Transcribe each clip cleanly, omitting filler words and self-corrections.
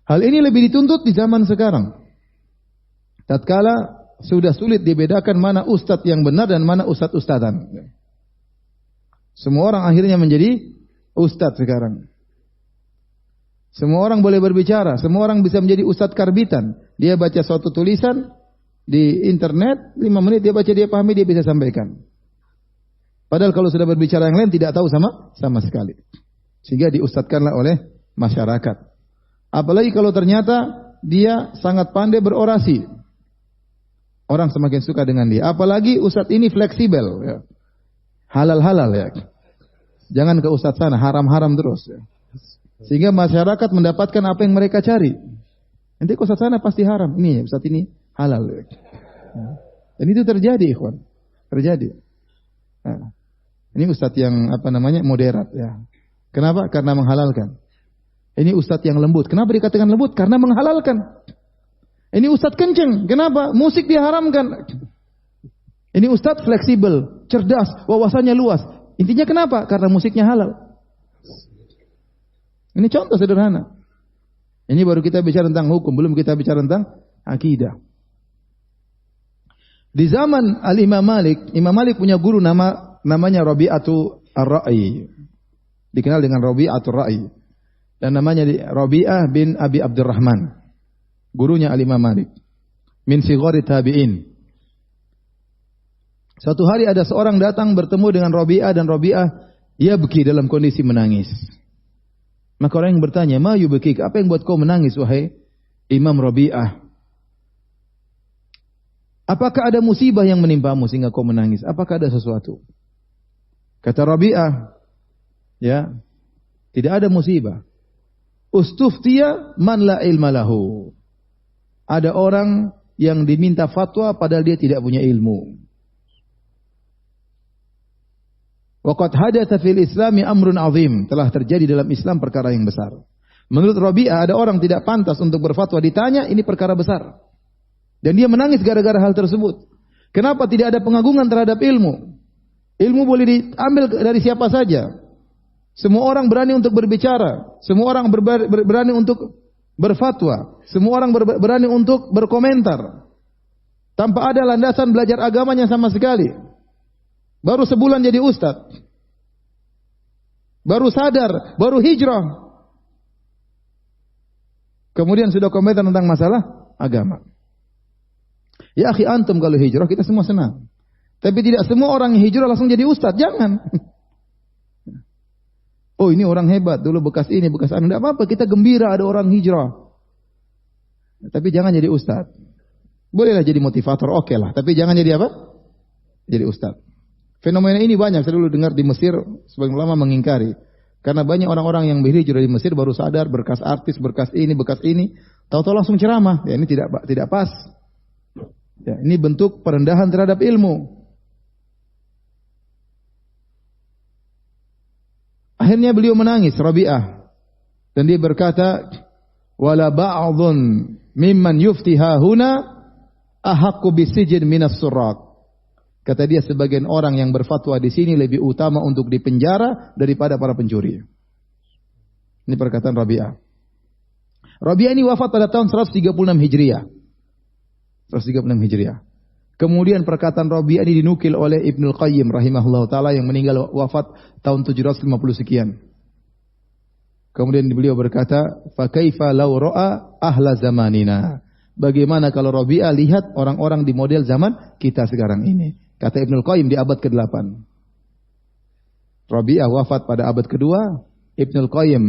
Hal ini lebih dituntut di zaman sekarang. Tatkala sudah sulit dibedakan mana ustadz yang benar dan mana ustadz-ustadzan. Semua orang akhirnya menjadi ustadz sekarang. Semua orang boleh berbicara, semua orang bisa menjadi ustadz karbitan. Dia baca suatu tulisan di internet, 5 menit dia baca, dia pahami, dia bisa sampaikan. Padahal kalau sudah berbicara yang lain tidak tahu sama sekali. Sehingga diustadkanlah oleh masyarakat. Apalagi kalau ternyata dia sangat pandai berorasi. Orang semakin suka dengan dia. Apalagi ustadz ini fleksibel. Ya. Halal-halal ya. Jangan ke ustadz sana, haram-haram terus. Ya. Sehingga masyarakat mendapatkan apa yang mereka cari. Nanti ke ustadz sana pasti haram. Ini ya, ustadz ini halal. Ya. Dan itu terjadi, ikhwan. Terjadi. Nah, ini ustadz yang moderat. Ya. Kenapa? Karena menghalalkan. Ini ustadz yang lembut. Kenapa dikatakan lembut? Karena menghalalkan. Ini ustadz kenceng. Kenapa? Musik diharamkan. Ini ustadz fleksibel, cerdas, wawasannya luas. Intinya kenapa? Karena musiknya halal. Ini contoh sederhana. Ini baru kita bicara tentang hukum, belum kita bicara tentang akidah. Di zaman Al-Imam Malik, Imam Malik punya guru namanya Rabi'atu Ar-Ra'i. Dikenal dengan Rabi'atu Ar-Ra'i. Dan namanya Rabi'ah bin Abi Abdurrahman. Gurunya Al-Imam Malik. Min sighari tabi'in. Suatu hari ada seorang datang bertemu dengan Rabi'ah dan Rabi'ah yabki dalam kondisi menangis. Maka orang yang bertanya, "Ma yubkik? Apa yang buat kau menangis wahai Imam Rabi'ah? Apakah ada musibah yang menimpamu sehingga kau menangis? Apakah ada sesuatu?" Kata Rabi'ah, "Ya, tidak ada musibah. Ustuftiya man la ilma lahu." Ada orang yang diminta fatwa padahal dia tidak punya ilmu. Waqad hadatsa fil Islami amrun azim. Telah terjadi dalam Islam perkara yang besar. Menurut Rabi'ah ada orang tidak pantas untuk berfatwa, ditanya ini perkara besar. Dan dia menangis gara-gara hal tersebut. Kenapa tidak ada pengagungan terhadap ilmu? Ilmu boleh diambil dari siapa saja. Semua orang berani untuk berbicara. Semua orang berani untuk berfatwa. Semua orang berani untuk berkomentar. Tanpa ada landasan belajar agamanya sama sekali. Baru sebulan jadi ustadz. Baru sadar, baru hijrah. Kemudian sudah komentar tentang masalah agama. Ya akhi, antum kalau hijrah kita semua senang. Tapi tidak semua orang yang hijrah langsung jadi ustadz, jangan. Oh ini orang hebat, dulu bekas ini, bekas anu. Tidak apa-apa, kita gembira ada orang hijrah. Tapi jangan jadi ustadz. Bolehlah jadi motivator, oke lah. Tapi jangan jadi apa? Jadi ustadz. Fenomena ini banyak, saya dulu dengar di Mesir, sebagian ulama mengingkari. Karena banyak orang-orang yang berhijrah di Mesir baru sadar berkas artis, berkas ini, tahu-tahu langsung ceramah. Ya ini tidak pas. Ya, ini bentuk perendahan terhadap ilmu. Akhirnya beliau menangis, Rabi'ah. Dan dia berkata, "Wala ba'dhun mimman yuftiha huna ahaqqu bisijin minas suraq." Kata dia, sebagian orang yang berfatwa di sini lebih utama untuk dipenjara daripada para pencuri. Ini perkataan Rabi'ah. Rabi'ah ini wafat pada tahun 136 Hijriah. 136 Hijriah. Kemudian perkataan Rabi'ah ini dinukil oleh Ibnul Qayyim rahimahullah ta'ala yang meninggal wafat tahun 750 sekian. Kemudian beliau berkata, "Fa kaifa law ra'a ahla zamanina?" Bagaimana kalau Rabi'ah lihat orang-orang di model zaman kita sekarang ini? Kata Ibnul Qayyim di abad ke-8. Rabi'ah wafat pada abad kedua. Ibnul Qayyim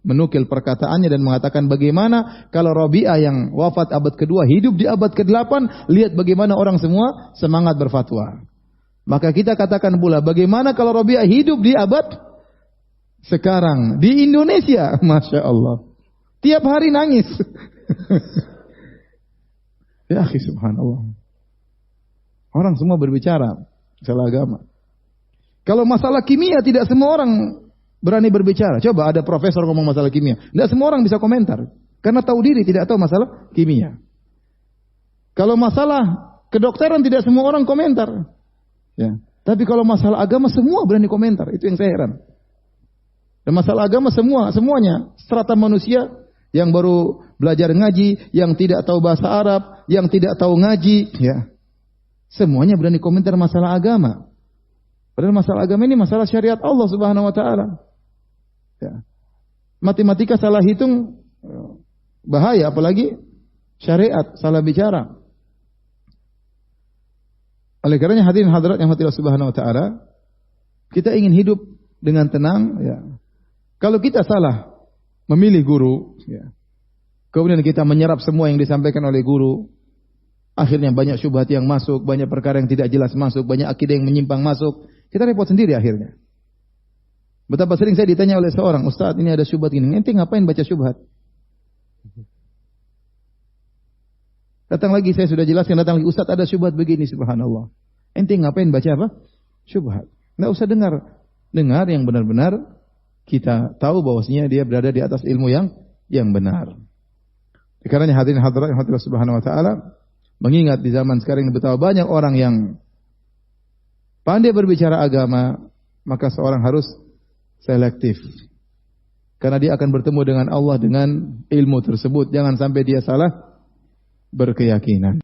menukil perkataannya dan mengatakan bagaimana kalau Rabi'ah yang wafat abad kedua hidup di abad ke-8, lihat bagaimana orang semua semangat berfatwa. Maka kita katakan pula bagaimana kalau Rabi'ah hidup di abad sekarang di Indonesia, Masya Allah. Tiap hari nangis. Ya akhi, subhanallah. Orang semua berbicara masalah agama. Kalau masalah kimia tidak semua orang berani berbicara. Coba ada profesor ngomong masalah kimia, tidak semua orang bisa komentar karena tahu diri tidak tahu masalah kimia. Kalau masalah kedokteran tidak semua orang komentar. Ya. Tapi kalau masalah agama semua berani komentar. Itu yang saya heran. Dan masalah agama semuanya strata manusia yang baru belajar ngaji, yang tidak tahu bahasa Arab, yang tidak tahu ngaji, ya. Semuanya berani komentar masalah agama. Padahal masalah agama ini masalah syariat Allah Subhanahu wa taala. Ya. Matematika salah hitung bahaya, apalagi syariat salah bicara. Oleh karenanya hadirin hadirat yang Allah Subhanahu wa taala, kita ingin hidup dengan tenang, ya. Kalau kita salah memilih guru, ya. Kemudian kita menyerap semua yang disampaikan oleh guru, akhirnya banyak syubhat yang masuk, banyak perkara yang tidak jelas masuk, banyak akidah yang menyimpang masuk, kita repot sendiri akhirnya. Betapa sering saya ditanya oleh seorang, Ustaz ini ada syubhat gini, ente ngapain baca syubhat? Datang lagi, saya sudah jelaskan, datang lagi, Ustaz ada syubhat begini, subhanallah. Ente ngapain baca apa? Syubhat. Nggak usah dengar. Dengar yang benar-benar kita tahu bahwasanya dia berada di atas ilmu yang benar. Karena hadirin hadirat yang Allah Subhanahu wa taala, mengingat di zaman sekarang betapa banyak orang yang pandai berbicara agama, maka seorang harus selektif. Karena dia akan bertemu dengan Allah dengan ilmu tersebut. Jangan sampai dia salah berkeyakinan.